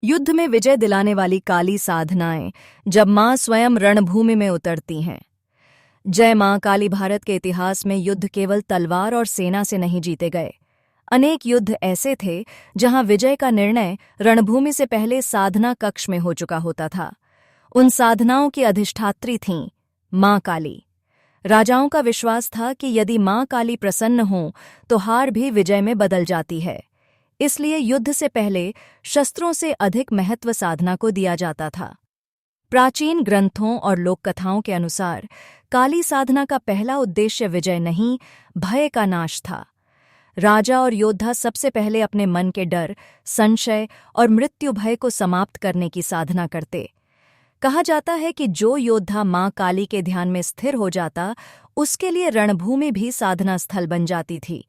युद्ध में विजय दिलाने वाली काली साधनाएं जब मां स्वयं रणभूमि में उतरती हैं। जय मां काली भारत के इतिहास में युद्ध केवल तलवार और सेना से नहीं जीते गए। अनेक युद्ध ऐसे थे जहां विजय का निर्णय रणभूमि से पहले साधना कक्ष में हो चुका होता था। उन साधनाओं की अधिष्ठात्री थीं मां काली। राजाओं का विश्वास था कि यदि मां काली प्रसन्न हो तो हार भी विजय में बदल जाती है। इसलिए युद्ध से पहले शस्त्रों से अधिक महत्व साधना को दिया जाता था। प्राचीन ग्रंथों और लोककथाओं के अनुसार काली साधना का पहला उद्देश्य विजय नहीं, भय का नाश था। राजा और योद्धा सबसे पहले अपने मन के डर, संशय और मृत्यु भय को समाप्त करने की साधना करते। कहा जाता है कि जो योद्धा मां काली के ध्यान में स्थिर हो जाता, उसके लिए रणभूमि भी साधना स्थल बन जाती थी।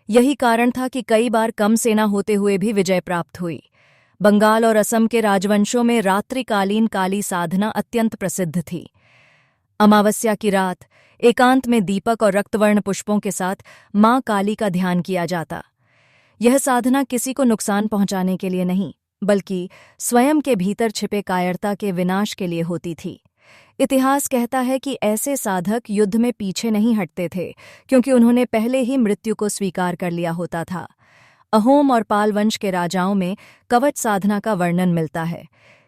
यही कारण था कि कई बार कम सेना होते हुए भी विजय प्राप्त हुई। बंगाल और असम के राजवंशों में रात्रिकालीन काली साधना अत्यंत प्रसिद्ध थी। अमावस्या की रात एकांत में दीपक और रक्तवर्ण पुष्पों के साथ मां काली का ध्यान किया जाता। यह साधना किसी को नुकसान पहुंचाने के लिए नहीं, बल्कि स्वयं के भीतर छिपे कायरता के विनाश के लिए होती थी। इतिहास कहता है कि ऐसे साधक युद्ध में पीछे नहीं हटते थे, क्योंकि उन्होंने पहले ही मृत्यु को स्वीकार कर लिया होता था। अहोम और पाल वंश के राजाओं में कवच साधना का वर्णन मिलता है।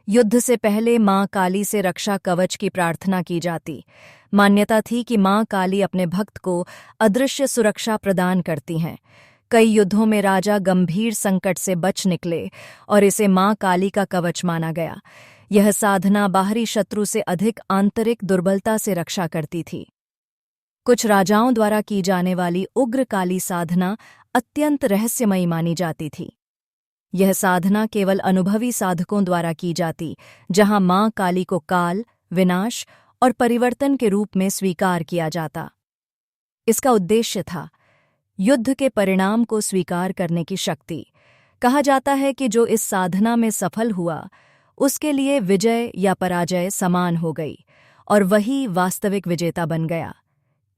युद्ध से पहले मां काली से रक्षा कवच की प्रार्थना की जाती। मान्यता थी कि मां काली अपने भक्त को अदृश्य सुरक्षा प्रदान करती हैं। कई युद्धों में राजा गंभीर संकट से बच निकले और इसे मां काली का कवच माना गया। यह साधना बाहरी शत्रु से अधिक आंतरिक दुर्बलता से रक्षा करती थी। कुछ राजाओं द्वारा की जाने वाली उग्र काली साधना अत्यंत रहस्यमयी मानी जाती थी। यह साधना केवल अनुभवी साधकों द्वारा की जाती, जहां मां काली को काल, विनाश और परिवर्तन के रूप में स्वीकार किया जाता। इसका उद्देश्य था युद्ध के परिणाम को स्वीकार करने की शक्ति। कहा जाता है कि जो इस साधना में सफल हुआ, उसके लिए विजय या पराजय समान हो गई और वही वास्तविक विजेता बन गया।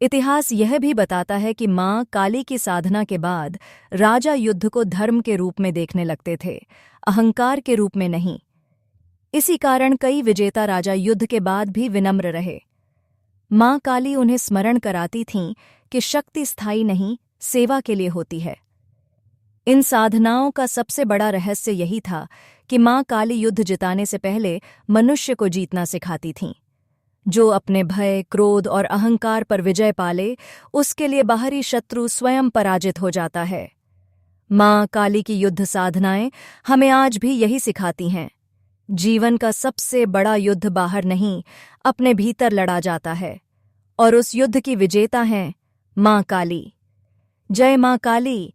इतिहास यह भी बताता है कि मां काली की साधना के बाद राजा युद्ध को धर्म के रूप में देखने लगते थे, अहंकार के रूप में नहीं। इसी कारण कई विजेता राजा युद्ध के बाद भी विनम्र रहे। मां काली उन्हें स्मरण कराती थीं कि शक्ति स्थायी नहीं, सेवा के लिए होती है। इन साधनाओं का सबसे बड़ा रहस्य यही था कि मां काली युद्ध जिताने से पहले मनुष्य को जीतना सिखाती थीं। जो अपने भय, क्रोध और अहंकार पर विजय पाले, उसके लिए बाहरी शत्रु स्वयं पराजित हो जाता है। मां काली की युद्ध साधनाएं हमें आज भी यही सिखाती हैं। जीवन का सबसे बड़ा युद्ध बाहर नहीं, अपने भीतर लड़ा जाता है, और उस युद्ध की विजेता हैं मां काली। जय मां काली।